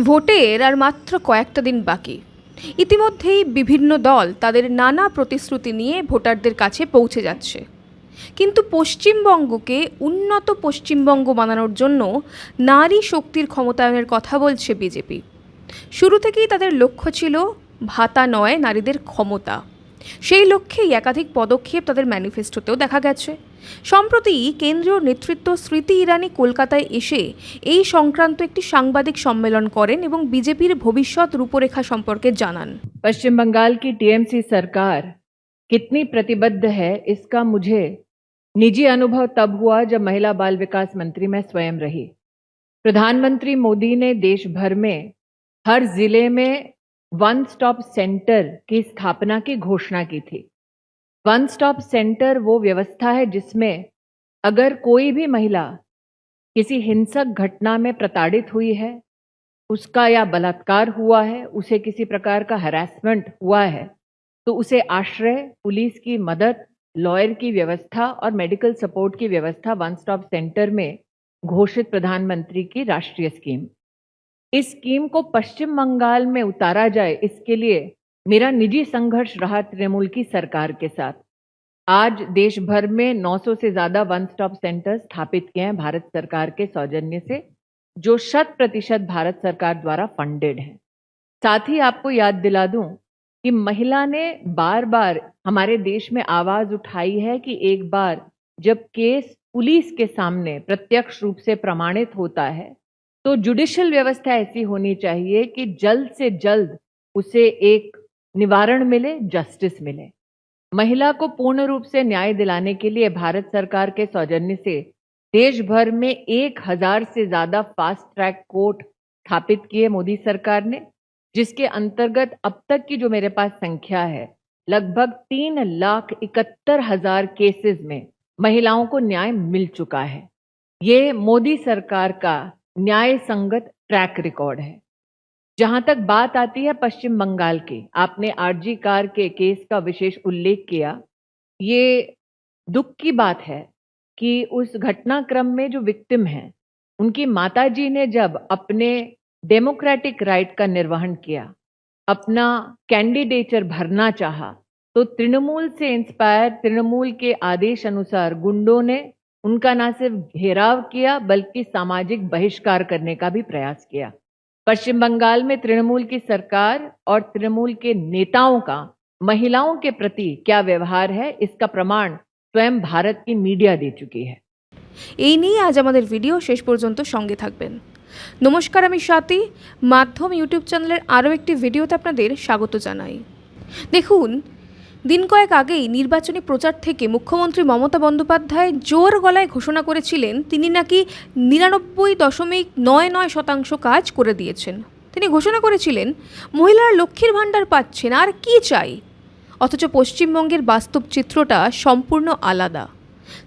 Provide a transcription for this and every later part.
ভোটের আর মাত্র কয়েকটা দিন বাকি। ইতিমধ্যেই বিভিন্ন দল তাদের নানা প্রতিশ্রুতি নিয়ে ভোটারদের কাছে পৌঁছে যাচ্ছে। কিন্তু পশ্চিমবঙ্গকে উন্নত পশ্চিমবঙ্গ বানানোর জন্য নারী শক্তির ক্ষমতায়নের কথা বলছে বিজেপি। শুরু থেকেই তাদের লক্ষ্য ছিল ভাতা নয়, নারীদের ক্ষমতা। সেই লক্ষ্যেই একাধিক পদক্ষেপ তাদের ম্যানিফেস্টোতেও দেখা গেছে। সম্প্রতি কেন্দ্রীয় নেতৃত্ব স্মৃতি ইরানি কলকাতায় এসে এই সংক্রান্ত একটি সাংবাদিক সম্মেলন করেন এবং বিজেপির ভবিষ্যৎ রূপরেখা সম্পর্কে জানান। पश्चिम बंगाल की टीएमसी सरकार कितनी प्रतिबद्ध है, इसका मुझे निजी अनुभव तब हुआ जब महिला बाल विकास मंत्री मैं स्वयं रही। प्रधानमंत्री मोदी ने देश भर में हर जिले में वन स्टॉप सेंटर की स्थापना की घोषणा की थी। वन स्टॉप सेंटर वो व्यवस्था है जिसमें अगर कोई भी महिला किसी हिंसक घटना में प्रताड़ित हुई है, उसका या बलात्कार हुआ है, उसे किसी प्रकार का हरासमेंट हुआ है, तो उसे आश्रय, पुलिस की मदद, लॉयर की व्यवस्था और मेडिकल सपोर्ट की व्यवस्था वन स्टॉप सेंटर में घोषित प्रधानमंत्री की राष्ट्रीय स्कीम। इस स्कीम को पश्चिम बंगाल में उतारा जाए, इसके लिए मेरा निजी संघर्ष रहा तृणमूल की सरकार के साथ। आज देश भर में 900 से ज्यादा वन स्टॉप सेंटर स्थापित किए हैं भारत सरकार के सौजन्य से, जो 100% भारत सरकार द्वारा फंडेड है। साथ ही आपको याद दिला दूं कि महिला ने बार बार हमारे देश में आवाज उठाई है कि एक बार जब केस पुलिस के सामने प्रत्यक्ष रूप से प्रमाणित होता है तो जुडिशियल व्यवस्था ऐसी होनी चाहिए कि जल्द से जल्द उसे एक निवारण मिले, जस्टिस मिले। महिला को पूर्ण रूप से न्याय दिलाने के लिए भारत सरकार के सौजन्य से देश भर में 1000 से ज्यादा फास्ट ट्रैक कोर्ट स्थापित किए मोदी सरकार ने, जिसके अंतर्गत अब तक की जो मेरे पास संख्या है लगभग 3,71,000 केसेस में महिलाओं को न्याय मिल चुका है। ये मोदी सरकार का न्याय संगत ट्रैक रिकॉर्ड है। जहां तक बात आती है पश्चिम बंगाल की, आपने आरजी कार के केस का विशेष उल्लेख किया। ये दुख की बात है कि उस घटनाक्रम में जो विक्टिम हैं, उनकी माताजी ने जब अपने डेमोक्रेटिक राइट का निर्वहन किया, अपना कैंडिडेचर भरना चाहा, तो तृणमूल से इंस्पायर, तृणमूल के आदेश अनुसार गुंडों ने उनका न सिर्फ घेराव किया बल्कि सामाजिक बहिष्कार करने का भी प्रयास किया। पश्चिम बंगाल में तृणमूल की सरकार और तृणमूल के नेताओं का महिलाओं के प्रति क्या व्यवहार है, इसका प्रमाण स्वयं भारत की मीडिया दे चुकी है। এই নিয়ে আজ আমাদের ভিডিও শেষ পর্যন্ত সঙ্গে থাকবেন। নমস্কার, আমি স্বাতি। মাধ্যম ইউটিউব চ্যানেলের আরও একটি ভিডিওতে আপনাদের স্বাগত জানাই। দেখুন, দিন কয়েক আগেই নির্বাচনী প্রচার থেকে মুখ্যমন্ত্রী মমতা বন্দ্যোপাধ্যায় জোর গলায় ঘোষণা করেছিলেন তিনি নাকি 99.99% কাজ করে দিয়েছেন। তিনি ঘোষণা করেছিলেন মহিলারা লক্ষ্মীর ভাণ্ডার পাচ্ছেন, আর কি চাই। অথচ পশ্চিমবঙ্গের বাস্তব চিত্রটা সম্পূর্ণ আলাদা।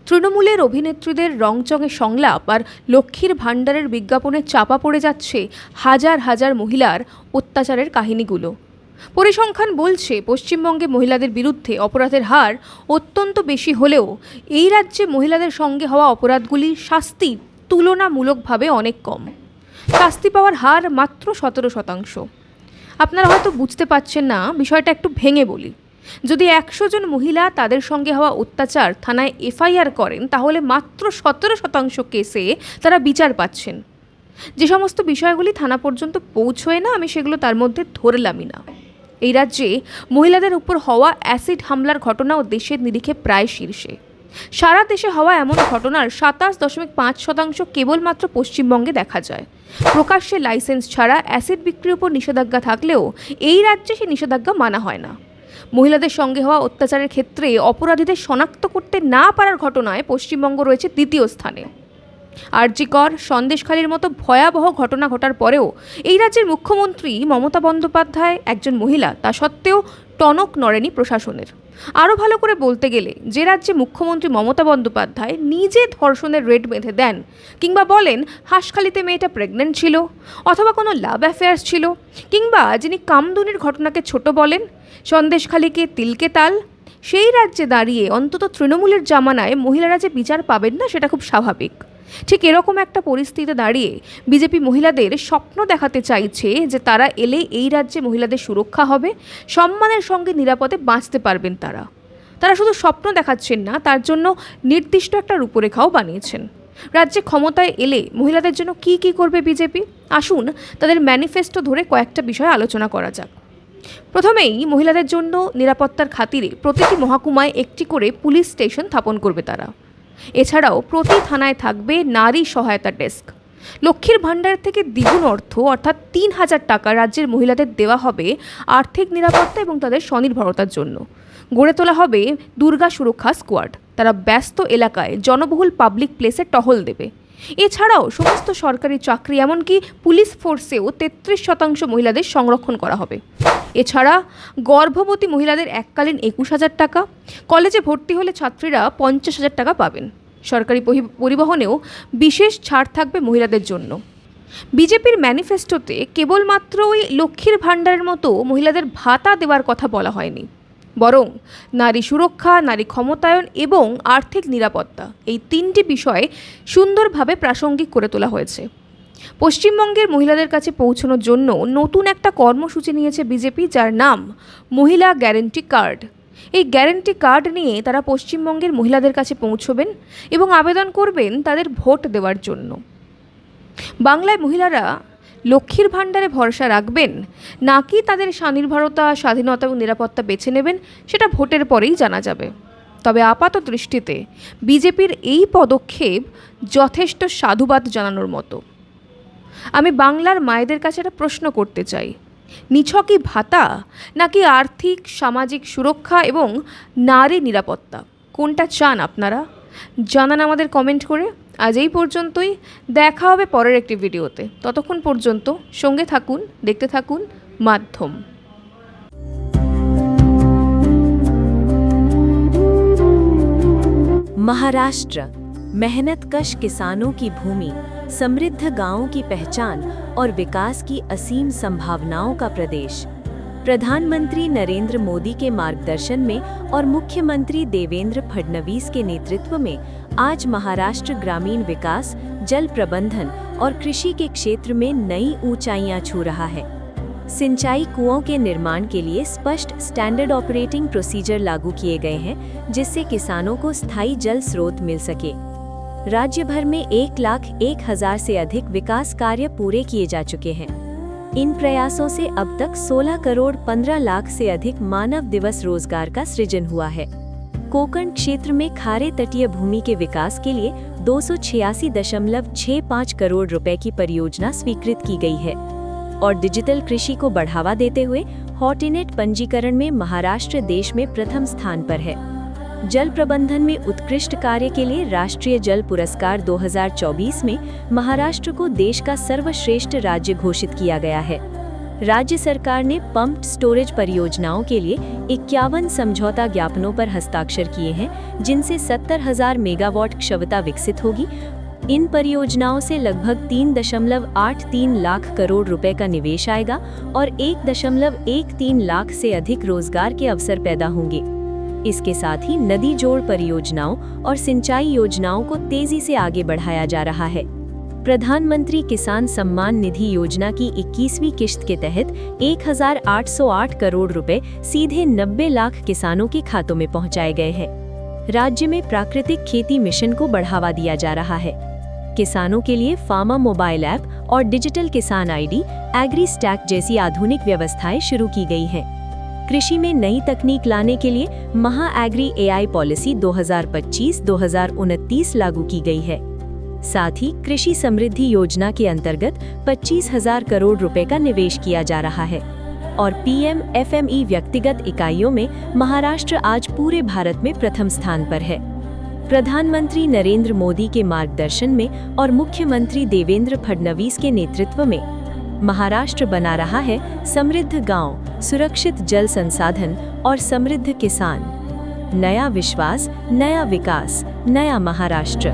তৃণমূলের অভিনেত্রীদের রংচঙে সংলাপ আর লক্ষ্মীর ভাণ্ডারের বিজ্ঞাপনে চাপা পড়ে যাচ্ছে হাজার হাজার মহিলার অত্যাচারের কাহিনীগুলো। পরিসংখ্যান বলছে পশ্চিমবঙ্গে মহিলাদের বিরুদ্ধে অপরাধের হার অত্যন্ত বেশি হলেও এই রাজ্যে মহিলাদের সঙ্গে হওয়া অপরাধগুলির শাস্তি তুলনামূলকভাবে অনেক কম। শাস্তি পাওয়ার হার মাত্র 17%। আপনারা হয়তো বুঝতে পারছেন না, বিষয়টা একটু ভেঙে বলি। যদি 100 জন মহিলা তাদের সঙ্গে হওয়া অত্যাচার থানায় এফআইআর করেন, তাহলে মাত্র 17% কেসে তারা বিচার পাচ্ছেন। যে সমস্ত বিষয়গুলি থানা পর্যন্ত পৌঁছয় না, আমি সেগুলো তার মধ্যে ধরলামই না। এই রাজ্যে মহিলাদের উপর হওয়া অ্যাসিড হামলার ঘটনাও দেশের নিরিখে প্রায় শীর্ষে। সারা দেশে হওয়া এমন ঘটনার 27.5% কেবলমাত্র পশ্চিমবঙ্গে দেখা যায়। প্রকাশ্যে লাইসেন্স ছাড়া অ্যাসিড বিক্রির উপর নিষেধাজ্ঞা থাকলেও এই রাজ্যে সেই নিষেধাজ্ঞা মানা হয় না। মহিলাদের সঙ্গে হওয়া অত্যাচারের ক্ষেত্রে অপরাধীদের শনাক্ত করতে না পারার ঘটনায় পশ্চিমবঙ্গ রয়েছে দ্বিতীয় স্থানে। আরজি কর, সন্দেশখালির মতো ভয়াবহ ঘটনা ঘটার পরেও এই রাজ্যের মুখ্যমন্ত্রী মমতা বন্দ্যোপাধ্যায় একজন মহিলা, তা সত্ত্বেও টনক নড়েনি প্রশাসনের। আরও ভালো করে বলতে গেলে, যে রাজ্যে মুখ্যমন্ত্রী মমতা বন্দ্যোপাধ্যায় নিজে ধর্ষণের রেট বেঁধে দেন কিংবা বলেন হাঁসখালিতে মেয়েটা প্রেগনেন্ট ছিল অথবা কোনো লাভ অ্যাফেয়ার্স ছিল, কিংবা যিনি কামদুনির ঘটনাকে ছোট বলেন, সন্দেশখালিকে তিলকে তাল, সেই রাজ্যে দাঁড়িয়ে অন্তত তৃণমূলের জামানায় মহিলারা যে বিচার পাবেন না সেটা খুব স্বাভাবিক। ঠিক এরকম একটা পরিস্থিতিতে দাঁড়িয়ে বিজেপি মহিলাদের স্বপ্ন দেখাতে চাইছে যে তারা এলে এই রাজ্যে মহিলাদের সুরক্ষা হবে, সম্মানের সঙ্গে নিরাপদে বাঁচতে পারবেন তারা। তারা শুধু স্বপ্ন দেখাচ্ছেন না, তার জন্য নির্দিষ্ট একটা রূপরেখাও বানিয়েছেন। রাজ্যে ক্ষমতায় এলে মহিলাদের জন্য কি কি করবে বিজেপি, আসুন তাদের ম্যানিফেস্টো ধরে কয়েকটা বিষয় আলোচনা করা যাক। প্রথমেই মহিলাদের জন্য নিরাপত্তার খাতিরে প্রতিটি মহকুমায় একটি করে পুলিশ স্টেশন স্থাপন করবে তারা। এছাড়াও প্রতি থানায় থাকবে নারী সহায়তা ডেস্ক। লক্ষ্মীর ভাণ্ডার থেকে দ্বিগুণ অর্থ অর্থাৎ ৩,০০০ টাকা রাজ্যের মহিলাদের দেওয়া হবে আর্থিক নিরাপত্তা এবং তাদের স্বনির্ভরতার জন্য। গড়ে তোলা হবে দুর্গা সুরক্ষা স্কোয়াড, তারা ব্যস্ত এলাকায় জনবহুল পাবলিক প্লেসে টহল দেবে। এছাড়াও সমস্ত সরকারি চাকরি এমনকি পুলিশ ফোর্সেও ৩৩% মহিলাদের সংরক্ষণ করা হবে। এছাড়া গর্ভবতী মহিলাদের এককালীন ২১,০০০ টাকা, কলেজে ভর্তি হলে ছাত্রীরা ৫০,০০০ টাকা পাবেন। সরকারি পরিবহনেও বিশেষ ছাড় থাকবে মহিলাদের জন্য। বিজেপির ম্যানিফেস্টোতে কেবলমাত্র ওই লক্ষ্মীর ভাণ্ডারের মতো মহিলাদের ভাতা দেওয়ার কথা বলা হয়নি, বরং নারী সুরক্ষা, নারী ক্ষমতায়ন এবং আর্থিক নিরাপত্তা, এই তিনটি বিষয় সুন্দরভাবে প্রাসঙ্গিক করে তোলা হয়েছে। পশ্চিমবঙ্গের মহিলাদের কাছে পৌঁছানোর জন্য নতুন একটা কর্মসূচি নিয়েছে বিজেপি, যার নাম মহিলা গ্যারেন্টি কার্ড। এই গ্যারেন্টি কার্ড নিয়ে তারা পশ্চিমবঙ্গের মহিলাদের কাছে পৌঁছবেন এবং আবেদন করবেন তাদের ভোট দেওয়ার জন্য। বাংলায় মহিলারা লক্ষ্মীর ভাণ্ডারে ভরসা রাখবেন নাকি তাদের স্বনির্ভরতা, স্বাধীনতা এবং নিরাপত্তা বেছে নেবেন, সেটা ভোটের পরেই জানা যাবে। তবে আপাত দৃষ্টিতে বিজেপির এই পদক্ষেপ যথেষ্ট সাধুবাদ জানানোর মতো। আমি বাংলার মায়েদের কাছে একটা প্রশ্ন করতে চাই, নিছকই ভাতা নাকি আর্থিক সামাজিক সুরক্ষা এবং নারী নিরাপত্তা, কোনটা চান আপনারা? জানান আমাদের কমেন্ট করে। আজ এই পর্যন্তই, দেখা হবে পরের একটি ভিডিওতে। ততক্ষণ পর্যন্ত সঙ্গে থাকুন, দেখতে থাকুন মাধ্যম। महाराष्ट्र, मेहनतकश किसानों की भूमि, समृद्ध गांवों की पहचान और विकास की असीम संभावनाओं का प्रदेश। प्रधानमंत्री नरेंद्र मोदी के मार्गदर्शन में और मुख्यमंत्री देवेंद्र फडणवीस के नेतृत्व में आज महाराष्ट्र ग्रामीण विकास, जल प्रबंधन और कृषि के क्षेत्र में नई ऊंचाइयां छू रहा है। सिंचाई कुओं के निर्माण के लिए स्पष्ट स्टैंडर्ड ऑपरेटिंग प्रोसीजर लागू किए गए हैं, जिससे किसानों को स्थायी जल स्रोत मिल सके। राज्य भर में 1,01,000 से अधिक विकास कार्य पूरे किए जा चुके हैं। इन प्रयासों से अब तक 16 करोड़ 15 लाख से अधिक मानव दिवस रोजगार का सृजन हुआ है। कोकण क्षेत्र में खारे तटीय भूमि के विकास के लिए 286.65 करोड़ रुपए की परियोजना स्वीकृत की गई है और डिजिटल कृषि को बढ़ावा देते हुए हॉटिनेट पंजीकरण में महाराष्ट्र देश में प्रथम स्थान पर है। जल प्रबंधन में उत्कृष्ट कार्य के लिए राष्ट्रीय जल पुरस्कार 2024 में महाराष्ट्र को देश का सर्वश्रेष्ठ राज्य घोषित किया गया है। राज्य सरकार ने पंप्ड स्टोरेज परियोजनाओं के लिए 51 समझौता ज्ञापनों पर हस्ताक्षर किए हैं, जिनसे 70,000 मेगावाट क्षमता विकसित होगी। इन परियोजनाओं से लगभग 3.83 लाख करोड़ रुपए का निवेश आएगा और 1.13 लाख से अधिक रोजगार के अवसर पैदा होंगे। इसके साथ ही नदी जोड़ परियोजनाओं और सिंचाई योजनाओं को तेजी से आगे बढ़ाया जा रहा है। प्रधानमंत्री किसान सम्मान निधि योजना की 21वीं किश्त के तहत 1,808 करोड़ रुपए सीधे 90 लाख किसानों के खातों में पहुंचाए गए हैं। राज्य में प्राकृतिक खेती मिशन को बढ़ावा दिया जा रहा है। किसानों के लिए फार्मा मोबाइल ऐप और डिजिटल किसान आईडी, एग्री स्टैक जैसी आधुनिक व्यवस्थाएं शुरू की गई हैं। कृषि में नई तकनीक लाने के लिए महा एग्री एआई पॉलिसी 2025-2029 लागू की गई है। साथ ही कृषि समृद्धि योजना के अंतर्गत 25,000 करोड़ रुपए का निवेश किया जा रहा है और पीएम एफएमई व्यक्तिगत इकाइयों में महाराष्ट्र आज पूरे भारत में प्रथम स्थान पर है। प्रधानमंत्री नरेंद्र मोदी के मार्गदर्शन में और मुख्यमंत्री देवेंद्र फडणवीस के नेतृत्व में महाराष्ट्र बना रहा है समृद्ध गांव, सुरक्षित जल संसाधन और समृद्ध किसान। नया विश्वास, नया विकास, नया महाराष्ट्र।